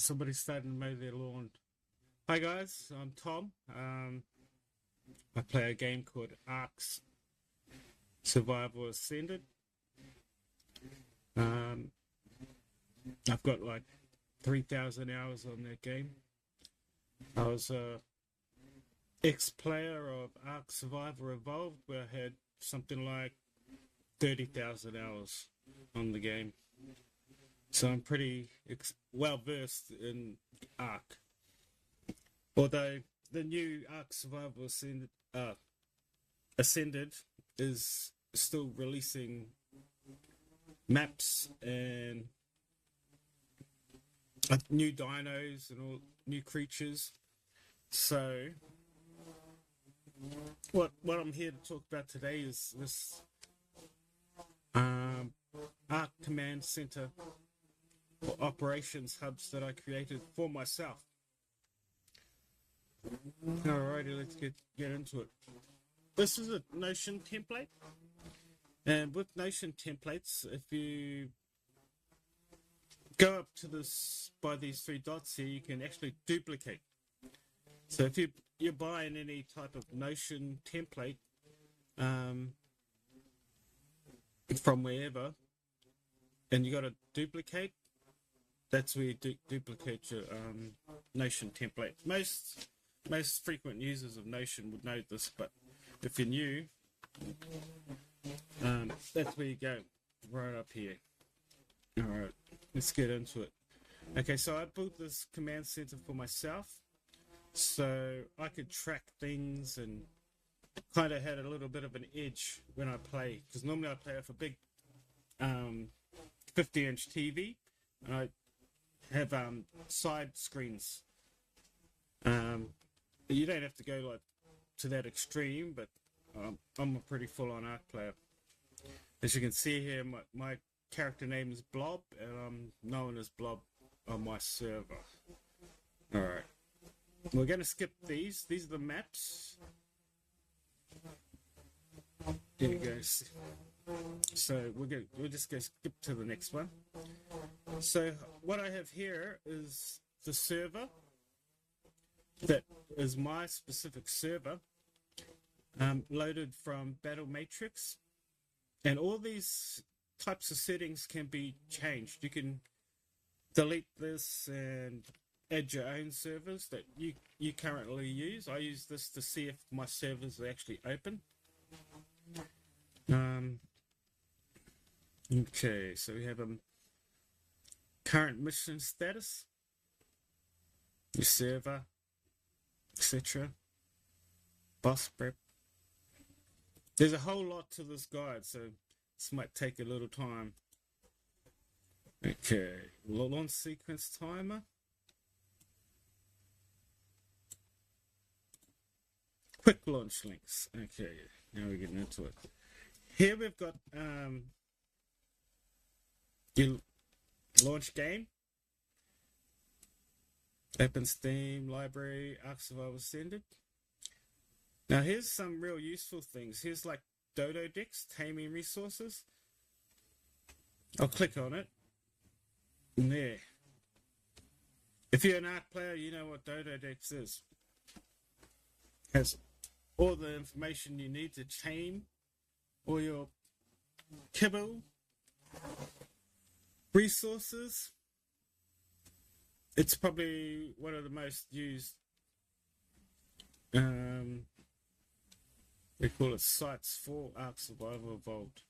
somebody's starting to mow their lawn. Hi guys, I'm Tom. I play a game called Arks Survival Ascended. Um, I've got like 3,000 hours on that game. I was a ex-player of Ark Survivor Evolved, where I had something like 30,000 hours on the game. So I'm pretty well versed in Ark. Although the new Ark Survival Ascended is still releasing maps and new dinos and all new creatures. So what I'm here to talk about today is this Ark Command Center or operations hubs that I created for myself. Alrighty, let's get into it. This is a Notion template, and with Notion templates, if you go up to this by these three dots here, you can actually duplicate. So if you're buying any type of Notion template from wherever, and you got to duplicate, that's where you duplicate your Notion template. Most frequent users of Notion would know this, but if you're new, that's where you go, right up here. Alright, let's get into it. Okay, so I built this command center for myself, so I could track things and kind of had a little bit of an edge when I play, because normally I play off a big 50-inch TV, and I have side screens. You don't have to go like to that extreme, but I'm a pretty full-on Ark player. As you can see here, my character name is Blob, and I'm known as Blob on my server. Alright, we're going to skip these. These are the maps. There you go. So we'll just go skip to the next one. So what I have here is the server. That is my specific server, loaded from Battle Matrix, and all these types of settings can be changed. You can delete this and add your own servers that you currently use. I use this to see if my servers are actually open. Okay, so we have a current mission status, your server, etc. Boss prep. There's a whole lot to this guide, so this might take a little time. Okay, launch sequence timer. Quick launch links. Okay, now we're getting into it. Here we've got your launch game. Open Steam, library, Ark Survival Ascended. Now here's some real useful things. Here's like Dodo decks, taming resources. I'll click on it. And there. If you're an Ark player, you know what Dodo decks is. Has all the information you need to tame all your kibble resources. It's probably one of the most used, they call it sites for Ark Survival Evolved.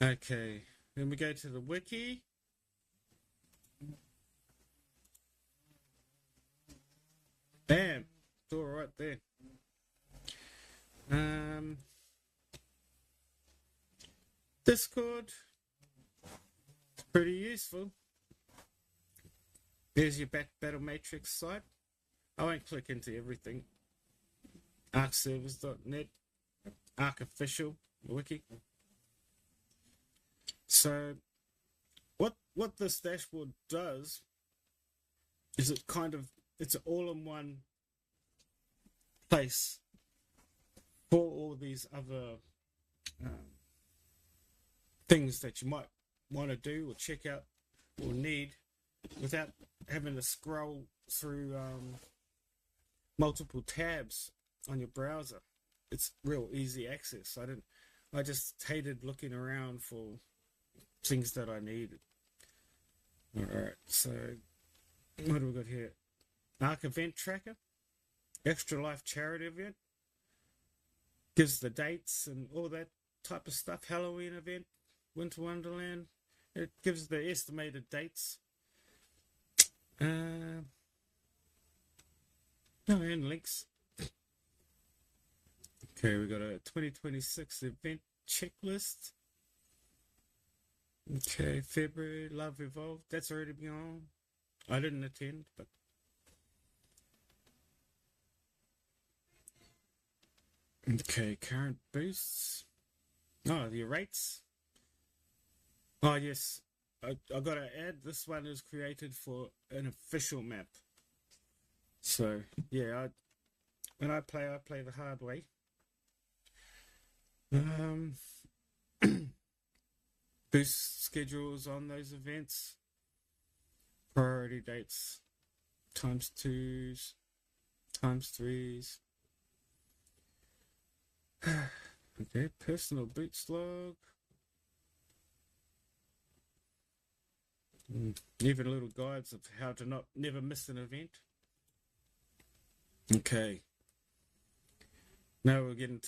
Okay, then we go to the wiki. Bam, it's all right there. Discord, it's pretty useful. There's your Battle Matrix site. I won't click into everything. ArkServers.net, Ark Official Wiki. So, what this dashboard does is it's an all-in-one place for all these other things that you might want to do or check out or need without having to scroll through multiple tabs on your browser. It's real easy access. I just hated looking around for things that I needed. Alright, so what do we got here? Arc Event Tracker, Extra Life Charity Event, gives the dates and all that type of stuff. Halloween event, Winter Wonderland, it gives the estimated dates. And links. Okay, we got a 2026 event checklist. Okay, February, Love Evolved. That's already been on. I didn't attend, but okay, current boosts. Oh, the rates. Oh yes, I gotta add. This one is created for an official map. So yeah, when I play the hard way. Boost schedules on those events. Priority dates. ×2s. ×3s. Okay, personal boots log. Even little guides of how to never miss an event. Okay. Now we're getting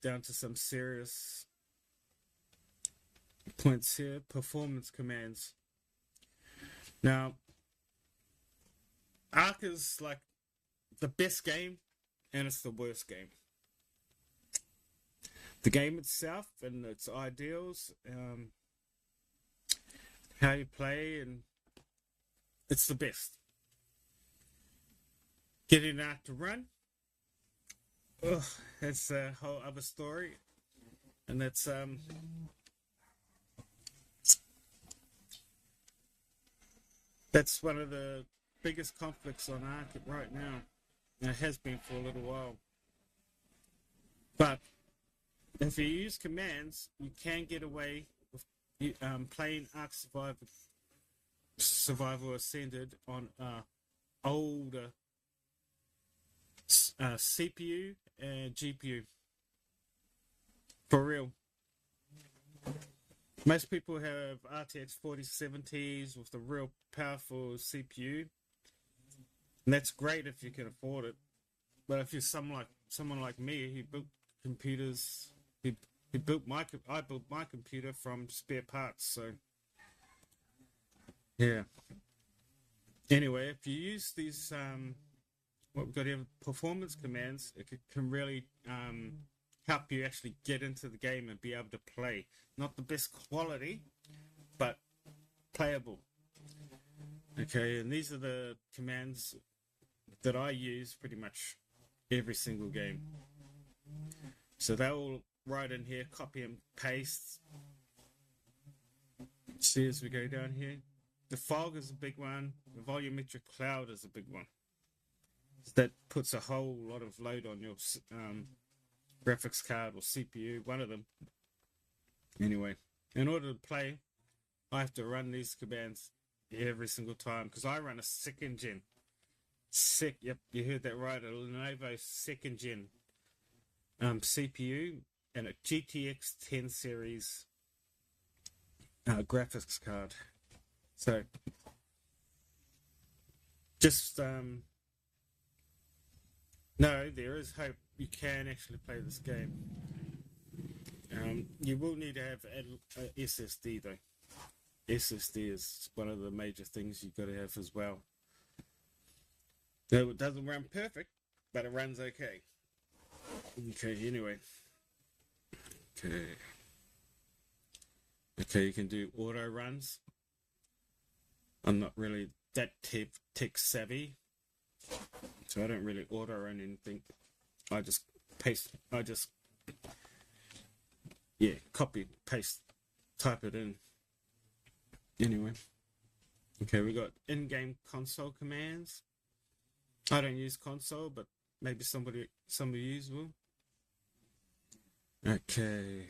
down to some serious points here. Performance commands. Now, Ark is like the best game, and it's the worst game. The game itself and its ideals, how you play, and it's the best. Getting Ark to run, that's a whole other story, and that's one of the biggest conflicts on Ark right now. And it has been for a little while. But if you use commands, you can get away with playing Ark Survival Ascended on older CPU and GPU. For real. Most people have RTX 4070s with a real powerful CPU. And that's great if you can afford it. But if you're someone like me, who built computers, I built my computer from spare parts. So yeah. Anyway, if you use these what we've got here, performance commands, it can really help you actually get into the game and be able to play. Not the best quality, but playable. Okay, and these are the commands that I use pretty much every single game. So they're all right in here, copy and paste. See as we go down here. The fog is a big one. The volumetric cloud is a big one. That puts a whole lot of load on your graphics card or CPU, one of them. Anyway, in order to play, I have to run these commands every single time because I run a second gen. Yep, you heard that right. A Lenovo second gen CPU and a GTX 10 series graphics card. So, just no, there is hope. You can actually play this game. You will need to have a SSD though. SSD is one of the major things you've got to have as well. No, it doesn't run perfect, but it runs okay. Okay, anyway. Okay, you can do auto runs. I'm not really that tech savvy, so I don't really auto run anything. I just copy, paste, type it in. Anyway. Okay, we got in-game console commands. I don't use console, but maybe some of you will. Okay.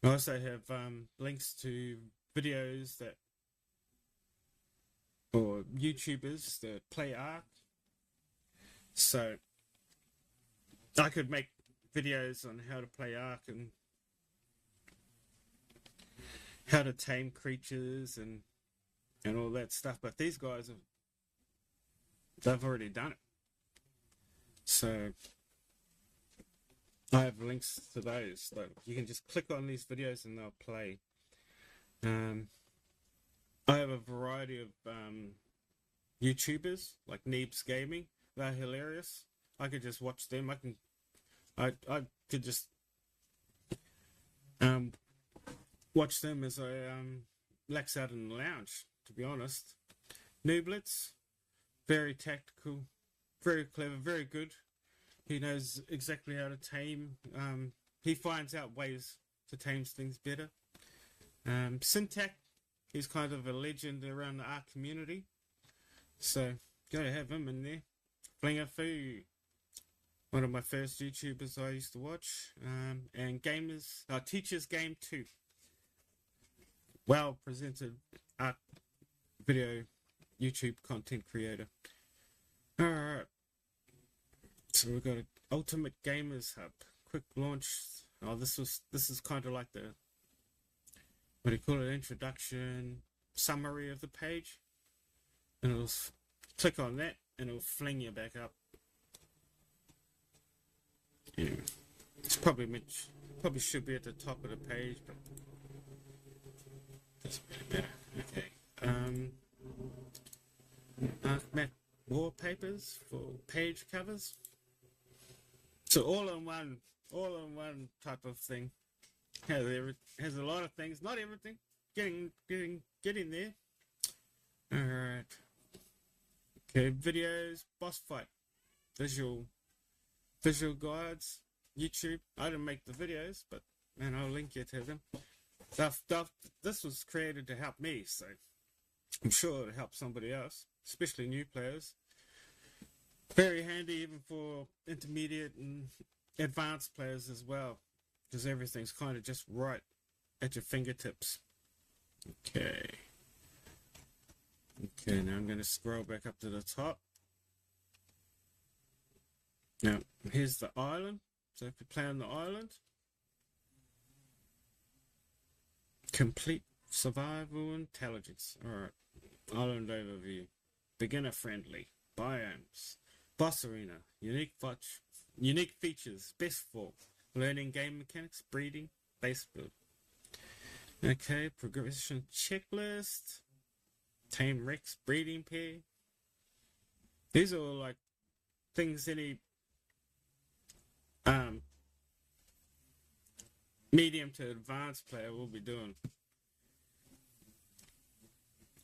I also have links to videos that or YouTubers that play Ark. So I could make videos on how to play Ark and how to tame creatures and all that stuff. But these guys they've already done it. So I have links to those. So you can just click on these videos and they'll play. I have a variety of YouTubers like Neebs Gaming. They're hilarious. I could just watch them. I could just watch them as I relax out in the lounge. To be honest, Nooblets, very tactical, very clever, very good. He knows exactly how to tame. He finds out ways to tame things better. Syntac, he's kind of a legend around the art community. So, gotta have him in there. Flingerfoo, one of my first YouTubers I used to watch. And Gamers, Teachers Game 2. Well presented art video YouTube content creator. Alright. So we've got an Ultimate Gamers Hub. Quick launch. Oh, this is kind of like the, what do you call it, introduction, summary of the page. And it'll click on that and it'll fling you back up. Anyway, it's probably should be at the top of the page, but doesn't really matter. Okay. Map wallpapers for page covers. So all in one type of thing. Has a lot of things, not everything. Getting there. Alright. Okay, videos, boss fight, visual guides, YouTube. I didn't make the videos, but man, I'll link you to them. This was created to help me, so I'm sure it'll help somebody else, especially new players. Very handy even for intermediate and advanced players as well, because everything's kind of just right at your fingertips. Okay, now I'm going to scroll back up to the top. Now, here's the island. So if you play on the island, complete survival intelligence. Alright, island overview. Beginner friendly. Biomes. Boss arena. Unique features. Best for learning game mechanics, breeding, base build. Okay, progression checklist. Tame Rex, breeding pair. These are all like things any medium to advanced player will be doing.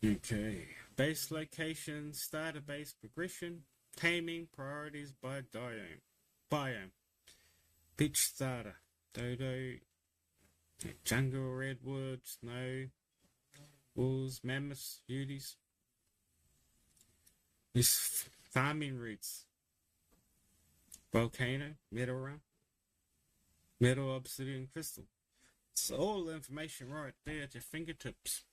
Okay, base location, starter base progression, taming priorities by biome, beach starter, dodo, jungle, redwood, snow, wolves, mammoths, beauties. These farming routes, volcano, metal run, metal, obsidian, crystal. It's all the information right there at your fingertips.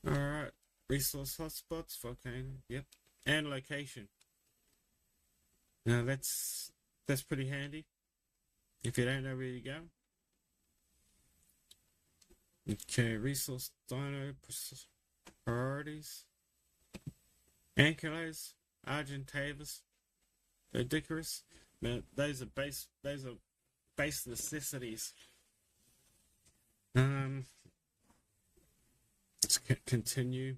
Alright, resource hotspots, volcano, yep, and location. Now that's pretty handy if you don't know where you go. Okay, resource dino priorities. Ankylos, Argentavis, Odicarus. Man, those are base necessities. Let's continue.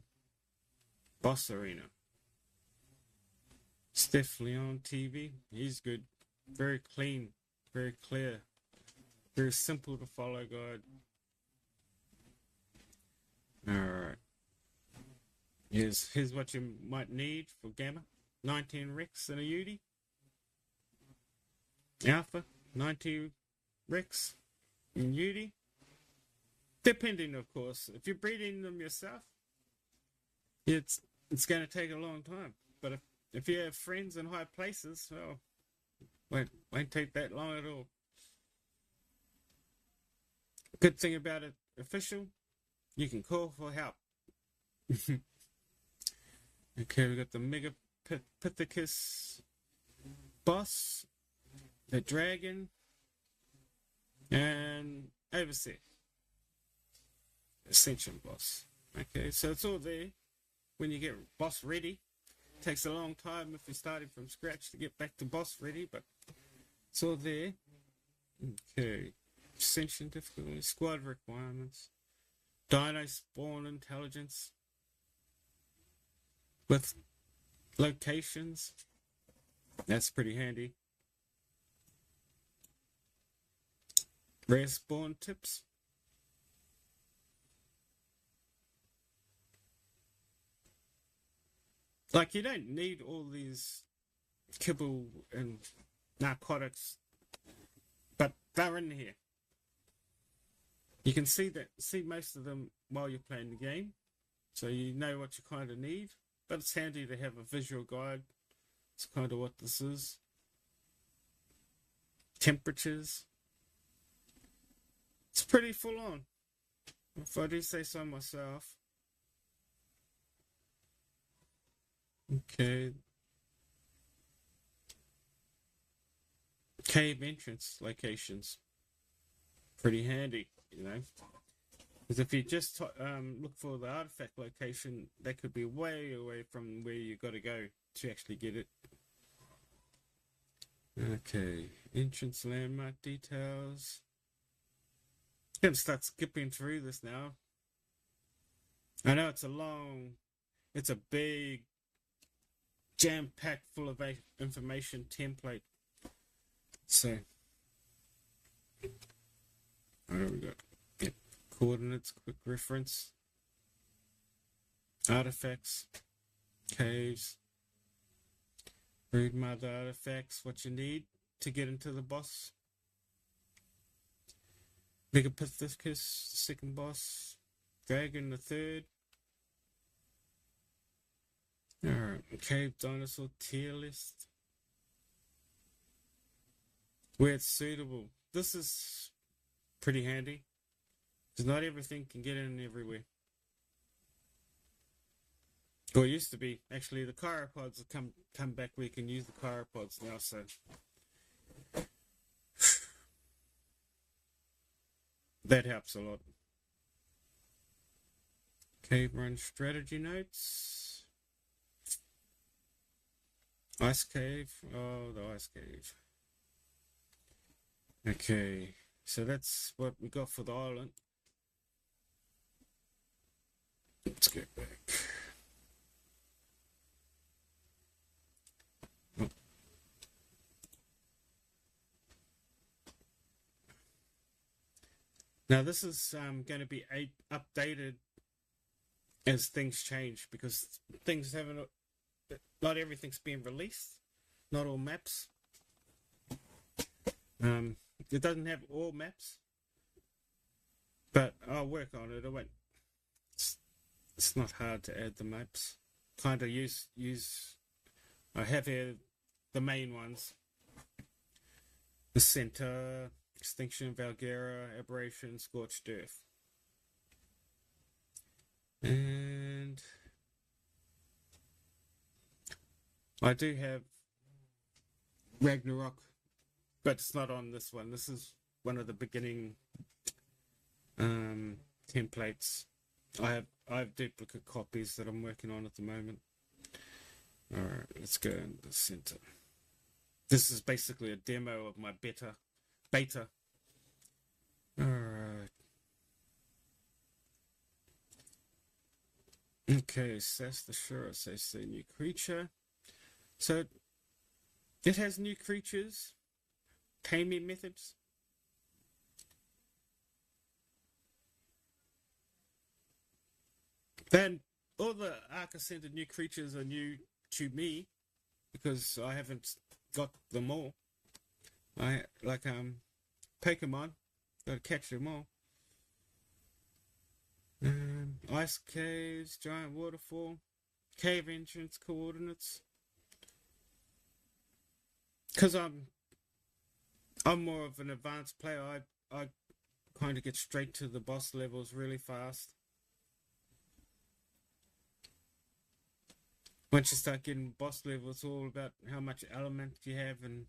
Boss arena. Steph Leon TV. He's good. Very clean. Very clear. Very simple to follow guide. Alright. Here's what you might need for Gamma. 19 Rex and a Udi. Alpha, 90 Rex and Udi. Depending, of course. If you're breeding them yourself, it's going to take a long time. But if you have friends in high places, well, won't take that long at all. Good thing about it, official, you can call for help. Okay, we got the Megapithecus boss, the dragon, and Overseer, Extinction boss. Okay, so it's all there. When you get boss ready, it takes a long time if you're starting from scratch to get back to boss ready, but it's all there. Okay, Extinction difficulty, squad requirements, Dino spawn intelligence with locations. That's pretty handy. Rare spawn tips. Like, you don't need all these kibble and narcotics, but they're in here. You can see most of them while you're playing the game, so you know what you kind of need. But it's handy to have a visual guide. It's kind of what this is. Temperatures. It's pretty full on, if I do say so myself. Okay. Cave entrance locations. Pretty handy, you know. Because if you just look for the artifact location, that could be way away from where you got to go to actually get it. Okay, entrance landmark details. I'm gonna start skipping through this now. I know it's a big, jam-packed full of information template. So, what do we got? Yeah. Coordinates, quick reference, artifacts, caves, read mother artifacts, what you need to get into the boss. Megapithecus, second boss, dragon, the third. Alright, cave dinosaur tier list. Where it's suitable. This is pretty handy. Because not everything can get in everywhere. Or it used to be. Actually, the chiropods have come back where you can use the chiropods now, so. That helps a lot. Cave run strategy notes. Ice cave. Oh, the ice cave. Okay. So that's what we got for the island. Let's get back. Oh. Now this is going to be updated as things change, because things haven't, not everything's been released, not all maps. It doesn't have all maps, but I'll work on it. It's not hard to add the maps. Kind of use. I have here the main ones: the center, Extinction, Valguera, Aberration, Scorched Earth, and I do have Ragnarok. But it's not on this one. This is one of the beginning templates. I have duplicate copies that I'm working on at the moment. Alright, let's go in the center. This is basically a demo of my beta. Alright. Okay, Sass the Shura says the new creature. So it has new creatures. Taming methods. Then all the Arca-centered new creatures are new to me because I haven't got them all. Like Pokemon, gotta catch them all. Ice caves, giant waterfall, cave entrance coordinates. Because I'm more of an advanced player. I kind of get straight to the boss levels really fast. Once you start getting boss level, it's all about how much element you have and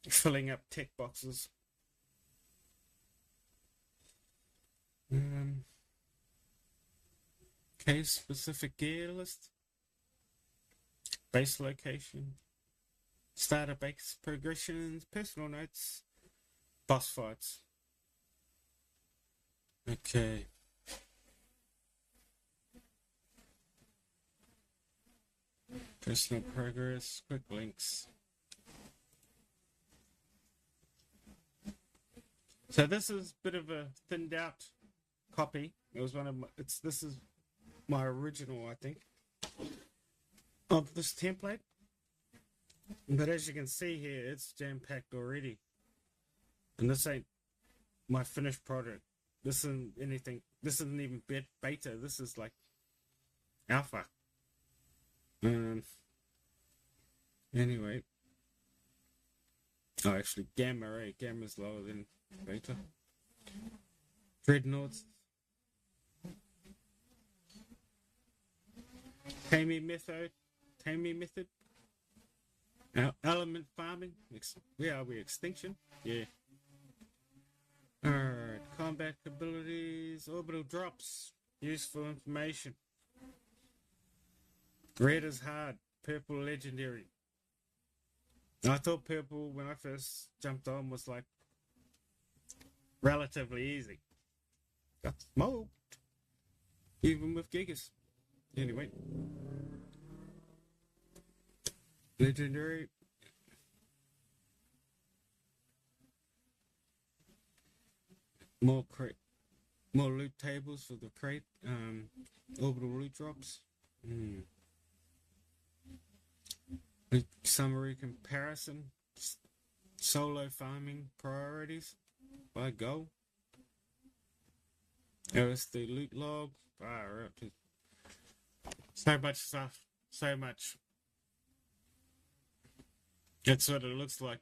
filling up tech boxes. Case specific gear list, base location, starter base progressions, personal notes, boss fights. Okay. Personal progress, quick links. So this is a bit of a thinned out copy. It was one of my, this is my original, I think, of this template. But as you can see here, it's jam-packed already. And this ain't my finished product. This isn't anything. This isn't even beta. This is like alpha. Anyway. Oh, actually, gamma, right? Gamma's lower than beta. Dreadnoughts. Taming method. Element farming. Where are we? Extinction. Yeah. Alright. Combat abilities. Orbital drops. Useful information. Red is hard. Purple legendary. I thought purple when I first jumped on was like relatively easy. Got smoked. Even with gigas. Anyway. Legendary. More loot tables for the crate. Orbital loot drops. Summary comparison. Solo farming priorities by goal. LSD loot log. So much stuff. So much. That's what it looks like.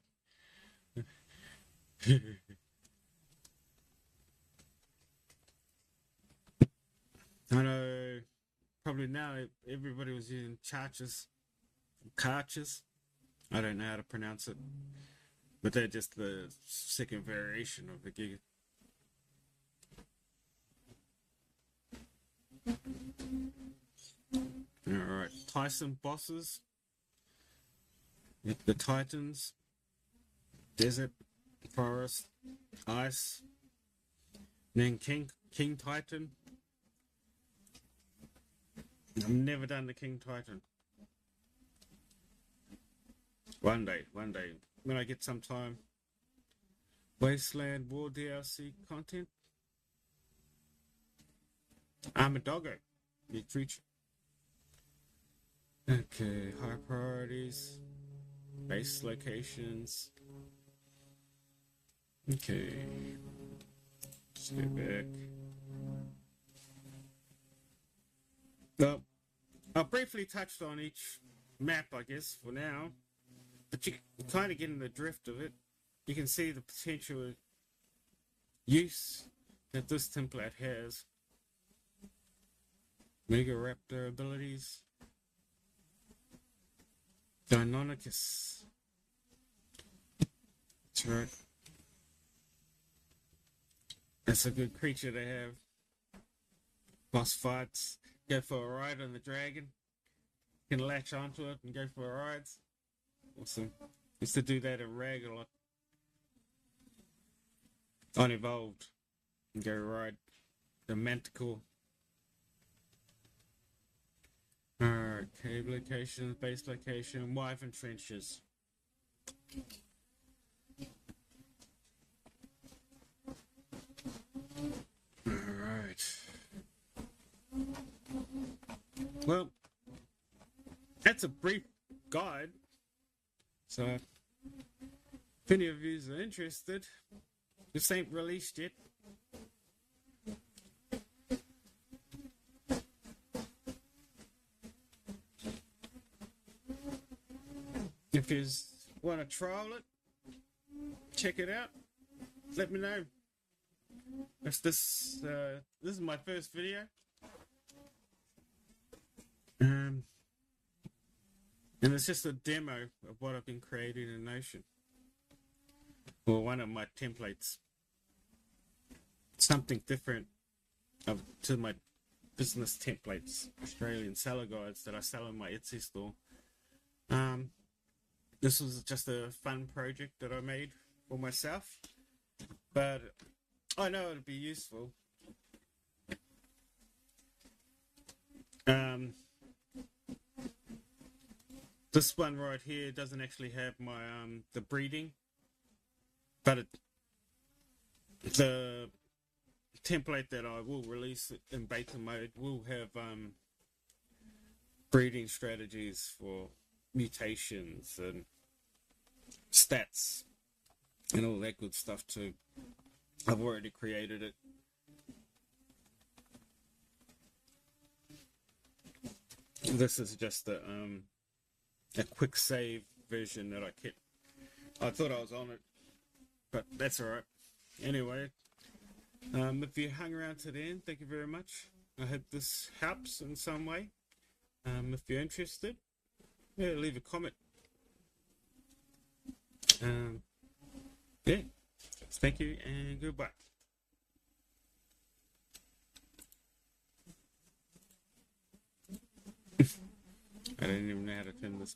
I know probably now everybody was using charches. I don't know how to pronounce it. But they're just the second variation of the Giga. Alright, Tyson bosses. The Titans. Desert, Forest, Ice. Then King Titan. I've never done the King Titan. One day, when I get some time. Wasteland War DLC content. I'm a doggo. Big creature. Okay, high priorities. Base locations. Okay. Let's go back. Well, I briefly touched on each map, I guess, for now. But you kind of get in the drift of it. You can see the potential use that this template has. Mega Raptor abilities. Deinonychus. That's right. That's a good creature to have. Boss fights. Go for a ride on the dragon. You can latch onto it and go for rides. Awesome. Used to do that in Rag a lot. Unevolved. And go ride the Manticore. Alright, cave location, base location, Wyvern trenches. Alright. Well, that's a brief guide. So, if any of you are interested, this ain't released yet. If you want to trial it, check it out. Let me know. If this is my first video. Um, and it's just a demo of what I've been creating in Notion. Or one of my templates. Something different to my business templates, Australian seller guides that I sell in my Etsy store. This was just a fun project that I made for myself, but I know it'd be useful. This one right here doesn't actually have my the breeding, but the template that I will release in beta mode will have breeding strategies for mutations and stats and all that good stuff too. I've already created it. This is just a quick save version that I kept. I thought I was on it, but that's alright. Anyway, if you hung around to the end, thank you very much. I hope this helps in some way. If you're interested, yeah, leave a comment. Yeah, thank you and goodbye. I don't even know how to turn this.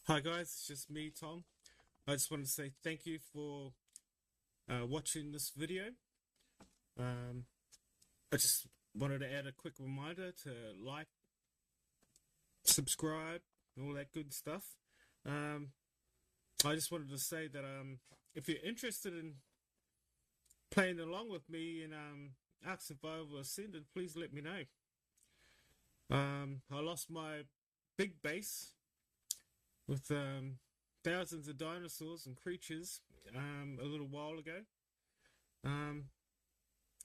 Hi guys, it's just me, Tom. I just want to say thank you for watching this video. I just wanted to add a quick reminder to like, subscribe, all that good stuff. I just wanted to say that if you're interested in playing along with me in Ark Survival Ascended, please let me know. I lost my big base with thousands of dinosaurs and creatures a little while ago.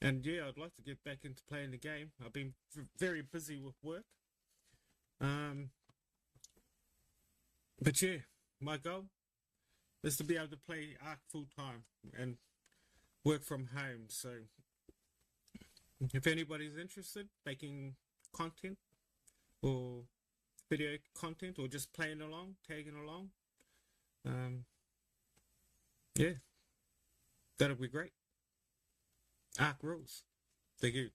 And yeah, I'd like to get back into playing the game. I've been very busy with work. But yeah, my goal is to be able to play Ark full time and work from home. So if anybody's interested, making content or video content or just playing along, tagging along, yeah, that'll be great. Ark rules. Thank you.